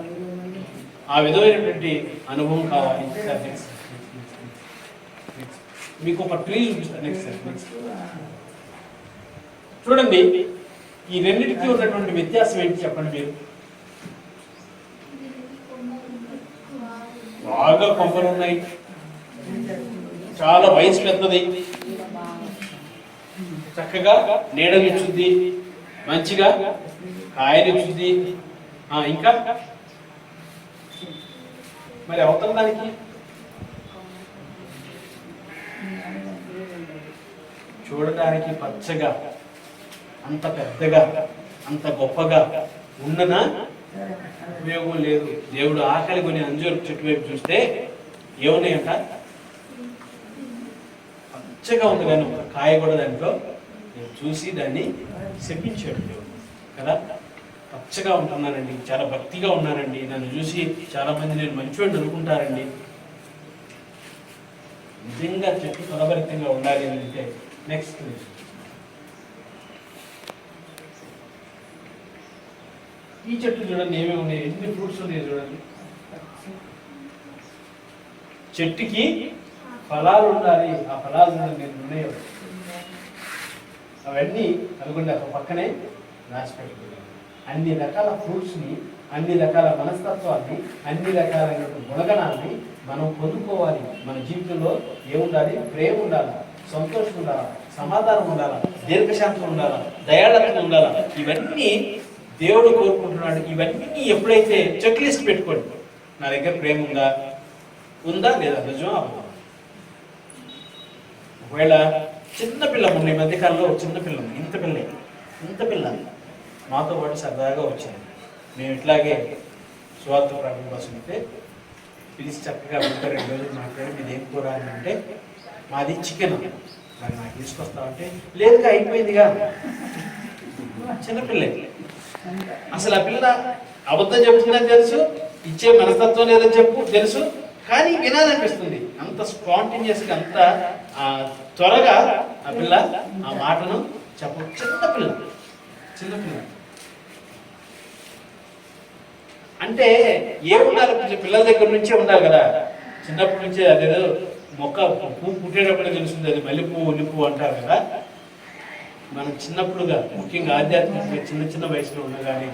A: ఆ విధమైనటువంటి అనుభవం కావాలి. మీకు ఒక ట్రీ చూపిస్తాను. నెక్స్ట్ చూడండి, ఈ రెండింటికి ఉన్నటువంటి వ్యత్యాసం ఏంటి చెప్పండి మీరు. బాగా కొమ్మలు ఉన్నాయి, చాలా వయసు పెద్దది, చక్కగా నీడనిచ్చుద్ది, మంచిగా కాయనిచ్చుద్ది. ఇంకా మరి అవతల దానికి చూడటానికి పచ్చగా, అంత పెద్దగా, అంత గొప్పగా ఉన్ననా ఉపయోగం లేదు. దేవుడు ఆకలి కొని అంజూరు చెట్టు వైపు చూస్తే ఏమున్నాయంట? పచ్చగా ఉంది, కానీ ఒక కాయ కూడా దాంట్లో చూసి దాన్ని శపించాడు దేవుడు కదా. పచ్చగా ఉంటున్నానండి, చాలా భక్తిగా ఉన్నానండి, నన్ను చూసి చాలా మంది నేను మంచివాడిని అనుకుంటారండి. నిజంగా చెట్టు ఫలభరితంగా ఉండాలి అని అంటే నెక్స్ట్ ఈ చెట్టు చూడండి, ఏమేమి ఉన్నాయి, ఎన్ని ఫ్రూట్స్ ఉన్నాయి చూడండి. చెట్టుకి ఫలాలు ఉండాలి, ఆ ఫలాలు నేను ఉన్నాయి అవన్నీ అనుకుంటే ఒక పక్కనే రాసిపెట్టుకున్నాను. అన్ని రకాల ఫ్రూట్స్ని, అన్ని రకాల మనస్తత్వాన్ని, అన్ని రకాలైన గుణగణాన్ని మనం పొందుకోవాలి. మన జీవితంలో ఏముండాలి? ప్రేమ ఉండాలి, సంతోషం ఉండాలి, సమాధానం ఉండాలి, దీర్ఘశాంతం ఉండాలి, దయాళత్వం ఉండాలి. ఇవన్నీ దేవుడు కోరుకుంటున్నాడు. ఇవన్నీ ఎప్పుడైతే చెక్ లిస్ట్ పెట్టుకోండి, నా దగ్గర ప్రేమ ఉందా లేదా, నిజమా అవ్వదా. ఒకవేళ చిన్నపిల్ల ఉన్న ఈ మధ్యకాలంలో చిన్నపిల్ల ఇంత పిల్ల మాతో పాటు సరదాగా వచ్చింది. మేము ఇట్లాగే స్వార్థ ప్రారంభం కోసం అయితే పిలిచి చక్కగా 2 రోజులు మాట్లాడి మీరు ఏం కూర అని అంటే మాది చికెన్, మరి నాకు తీసుకొస్తామంటే లేదుగా అయిపోయిందిగా. చిన్నపిల్ల అసలు ఆ పిల్ల అబద్ధం చెబుతుందని తెలుసు, ఇచ్చే మనస్తత్వం లేదని తెలుసు, కానీ వినాలనిపిస్తుంది. అంత స్పాంటేనియస్గా అంత త్వరగా ఆ పిల్ల ఆ మాటను చిన్నపిల్ల అంటే ఏముండాలి? పిల్లల దగ్గర నుంచే ఉండాలి కదా. చిన్నప్పటి నుంచే అదేదో మొక్క పువ్వు పుట్టేటప్పుడే తెలుస్తుంది, అది మల్లె పువ్వు ఉల్లి పువ్వు అంటారు కదా. మనం చిన్నప్పుడుగా ముఖ్యంగా ఆధ్యాత్మికంగా చిన్న వయసులో ఉండగానే,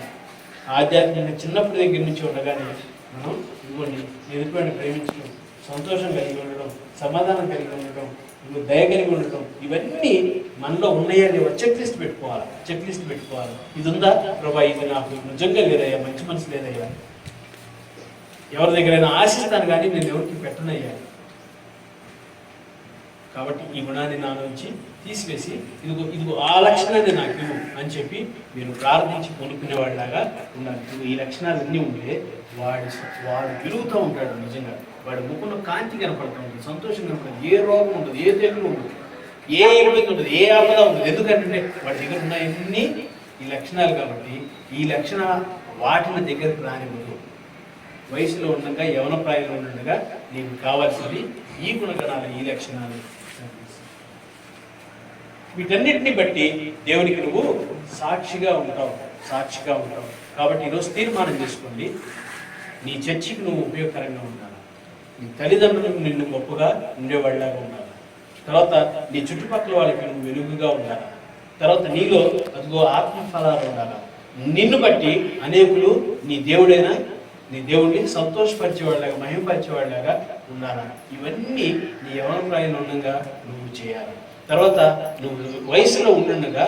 A: ఆధ్యాత్మికంగా చిన్నప్పటి దగ్గర నుంచి ఉండగానే మనం ఇవ్వండి ఎదుటివాడిని ప్రేమించడం, సంతోషం కలిగి ఉండడం, సమాధానం కలిగి ఉండడం, దయ కలిగి ఉండటం, ఇవన్నీ మనలో ఉన్నాయని చెక్ లిస్ట్ పెట్టుకోవాలి. ఇది ఉందా ప్రభా, ఇది నాకు నిజంగా లేదయ్యా, మంచి మనసు లేదయ్యా, ఎవరి దగ్గరైనా ఆశిస్తాను కానీ నేను ఎవరికి పెట్టనయ్యా. కాబట్టి ఈ గుణాన్ని నా నుంచి తీసివేసి ఇదిగో ఆ లక్షణాన్ని నాకు ఇవ్వు అని చెప్పి మీరు ప్రార్థించి కొనుక్కునేవాడిలాగా ఉండాలి. ఈ లక్షణాలు అన్నీ ఉంటే వాడు పెరుగుతూ ఉంటాడు. నిజంగా వాడి ముఖంలో కాంతి కనపడుతూ ఉంటుంది, సంతోషం కనపడుతుంది, ఏ రోగం ఉంటుంది, ఏ తెగులు ఉంటుంది, ఏ ఇబ్బంది ఉంటుంది, ఏ ఆపద ఉంటుంది. ఎందుకంటే వాడి దగ్గర ఉన్నాయన్నీ ఈ లక్షణాలు. కాబట్టి ఈ లక్షణ వాటిని దగ్గరకు రానివ్వదు. వయసులో ఉండగా, యవన ప్రాయంలో ఉండగా నీకు కావాల్సింది ఈ గుణగణాలు, ఈ లక్షణాలు. వీటన్నిటిని బట్టి దేవునికి నువ్వు సాక్షిగా ఉంటావు. కాబట్టి ఈరోజు తీర్మానం చేసుకోండి, నీ చర్చికి నువ్వు ఉపయోగకరంగా ఉండాలి, నీ తల్లిదండ్రులకు నిన్ను గొప్పగా ఉండేవాళ్ళలాగా ఉండాలి, తర్వాత నీ చుట్టుపక్కల వాళ్ళకి నువ్వు వెలుగుగా ఉండాలి, తర్వాత నీలో అదిగో ఆత్మఫలాలు ఉండాలి. నిన్ను బట్టి అనేకులు నీ దేవుడిని సంతోషపరిచేవాళ్ళలాగా, మహిమపరిచేవాళ్ళలాగా ఉండాలి. ఇవన్నీ నీ యవన ప్రాయంలో ఉండగా నువ్వు చేయాలి. తర్వాత నువ్వు వయసులో ఉండగా,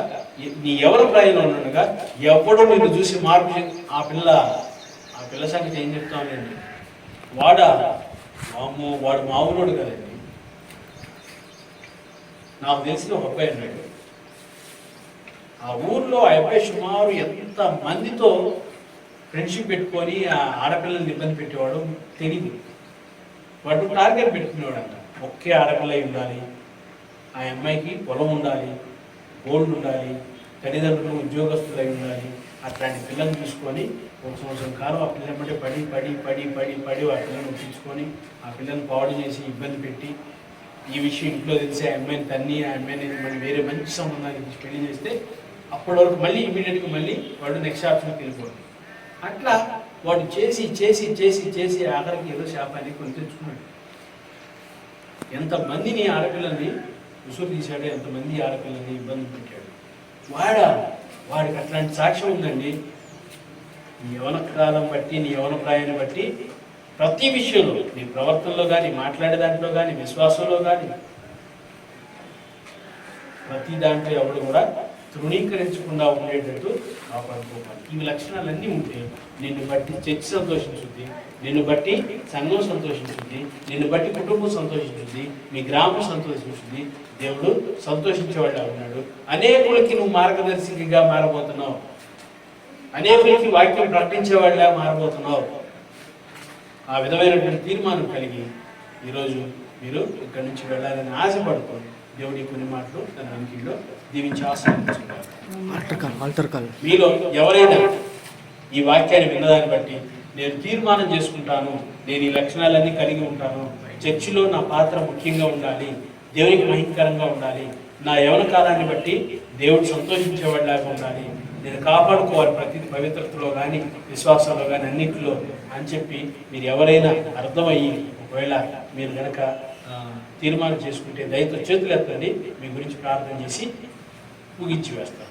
A: నీ యవన ప్రాయంలో ఉండగా ఎవడో నిన్ను చూసి మార్పు ఆ పిల్ల సంగతి ఏం చెప్తానండి, వాడు మామూలుడు కదండి. నాకు తెలిసిన ఒక అబ్బాయి అన్నాడు, ఆ ఊర్లో ఆ అబ్బాయి సుమారు ఎంత మందితో ఫ్రెండ్షిప్ పెట్టుకొని ఆ ఆడపిల్లల్ని ఇబ్బంది పెట్టేవాడు తెలియదు. వాడు టార్గెట్ పెట్టుకునేవాడు అంట, ఒకే ఆడపిల్ల ఉండాలి, ఆ అమ్మాయికి పొలం ఉండాలి, గోల్డ్ ఉండాలి, తల్లిదండ్రులు ఉద్యోగస్తులై ఉండాలి. అట్లాంటి పిల్లల్ని తీసుకొని ఒక సంవత్సరం కాలం ఆ పిల్లలంటే పడి ఆ పిల్లల్ని ఒప్పించుకొని ఆ పిల్లల్ని పాడు చేసి ఇబ్బంది పెట్టి, ఈ విషయం ఇంట్లో తెలిసి ఆ అమ్మాయిని తన్ని, ఆ అమ్మాయిని మళ్ళీ వేరే మంచి సంబంధాన్ని పెళ్లి చేస్తే అప్పటి వరకు మళ్ళీ ఇమీడియట్గా మళ్ళీ వాడు నెక్స్ట్ ఆప్షన్కి వెళ్ళిపోవాలి. అట్లా వాడు చేసి ఆఖరికి ఏదో శాపాన్ని కొని తెచ్చుకున్నాడు. ఎంతమందిని ఆడపిల్లల్ని ఉసురు తీశాడు, ఎంతమంది ఆడపిల్లల్ని ఇబ్బంది పెట్టాడు. వాడికి అట్లాంటి సాక్ష్యం ఉందండి. నీ యవన కాలం బట్టి, నీ యవన ప్రాయాన్ని బట్టి ప్రతి విషయంలో, నీ ప్రవర్తనలో కానీ, మాట్లాడే దాంట్లో కానీ, విశ్వాసంలో కానీ, ప్రతి దాంట్లో ఎవరు కూడా తృణీకరించకుండా ఉండేటట్టు కాపాడుకోవాలి. ఇవి లక్షణాలన్నీ ఉంటే నిన్ను బట్టి చర్చ్ సంతోషించుద్ది, నిన్ను బట్టి సంఘం సంతోషించుద్ది, నిన్ను బట్టి కుటుంబం సంతోషించుద్ది, మీ గ్రామం సంతోషించుద్ది. దేవుడు సంతోషించేవాళ్ళ ఉన్నాడు. అనేకులకి నువ్వు మార్గదర్శిగా మారబోతున్నావు, అనేకులకి వాక్యం ప్రకటించేవాళ్ళ మారబోతున్నావు. ఆ విధమైనటువంటి తీర్మానం కలిగి ఈరోజు మీరు ఇక్కడి నుంచి వెళ్ళాలని ఆశపడుకోండి. దేవుడి కొన్ని మాటలు తన అంకిలో దీవించి ఆశీర్వదించుకుంటారు. మీలో ఎవరైనా ఈ వాక్యాన్ని విన్నదాన్ని బట్టి నేను తీర్మానం చేసుకుంటాను, నేను ఈ లక్షణాలన్నీ కలిగి ఉంటాను, చర్చిలో నా పాత్ర ముఖ్యంగా ఉండాలి, దేవునికి మహిమకరంగా ఉండాలి, నా యవన కాలాన్ని బట్టి దేవుడు సంతోషించేవాడిలాగా ఉండాలి, నేను కాపాడుకోవాలి ప్రతి పవిత్రతలో కానీ, విశ్వాసంలో కానీ, అన్నింటిలో అని చెప్పి మీరు ఎవరైనా అర్థమయ్యి ఒకవేళ మీరు కనుక తీర్మానం చేసుకుంటే దయతో చేతులు ఎత్తండి, మీ గురించి ప్రార్థన చేసి ముగించి వేస్తాను.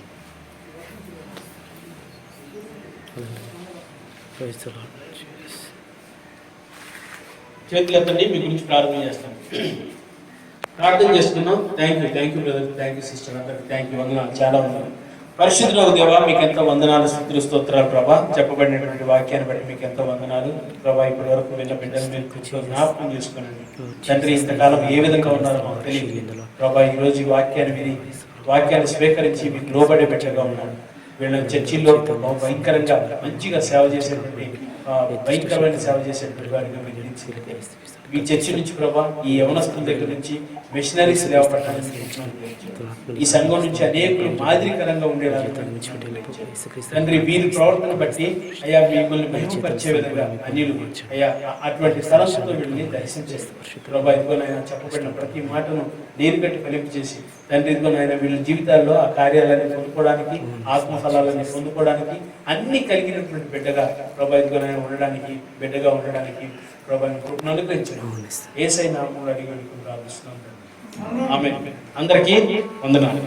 A: చేతులు ఎత్తండి, మీ గురించి ప్రారంభం చేస్తాను. ప్రార్థన చేసుకున్నాం. Thank you brother, thank you sister, అందరికి థ్యాంక్ యూ, వందనాలు, చాలా వందనాలు. పరిశుద్ధులకు దేవా మీకు ఎంతో వందనాలు, స్తుతులు, స్తోత్రాలు ప్రభా. చెప్పబడినటువంటి వాక్యాన్ని బట్టి మీకు ఎంతో వందనాలు ప్రభా. ఇప్పటి వరకు విన్న బిడ్డలు మీరు కూర్చొని జ్ఞాపకం చేసుకోండి తండ్రి. ఇంతకాలం ఏ విధంగా ఉన్నారో మాకు తెలియదు ప్రభా. ఈ రోజు ఈ వాక్యాన్ని విని వాక్యాన్ని స్వీకరించి మీకు లోబడే బిడ్డగా ఉన్నాడు. వీళ్ళ చర్చిల్లో భయంకరంగా మంచిగా సేవ చేసేటువంటి భయంకరమైన సేవ చేసేటువంటి వారిగా మీరు మీ చర్చి నుంచి ప్రభా, ఈ యవనస్తుల దగ్గర నుంచి మిషనరీస్ లేవపడడానికి ఈ సంఘం నుంచి అనేకులు మాదిరికరంగా ఉండేలాగా తండ్రి వీరి ప్రవర్తన బట్టి అయ్యా మిమ్మల్ని మహిమపరిచే విధంగా అన్యులు అయ్యా అటువంటి స్థలంతో వీళ్ళని దర్శనం చేస్తారు ప్రభా. ఇదిగోనైనా చెప్పబడిన ప్రతి మాటను నీరు కట్టి ఫలింపు చేసి తండ్రి ఇదిగోనైనా వీళ్ళ జీవితాల్లో ఆ కార్యాలన్నీ పొందుకోవడానికి, ఆత్మఫలాలని పొందుకోవడానికి అన్ని కలిగినటువంటి బిడ్డగా ప్రభా ఇదిగోనైనా ఉండడానికి, బిడ్డగా ఉండడానికి ప్రభాని కృపను అనుగ్రహించండి. యేసయ్య నామములో అడిగి ప్రార్థిస్తున్నాను. ఆమేన్. అందరికీ వందనాలు.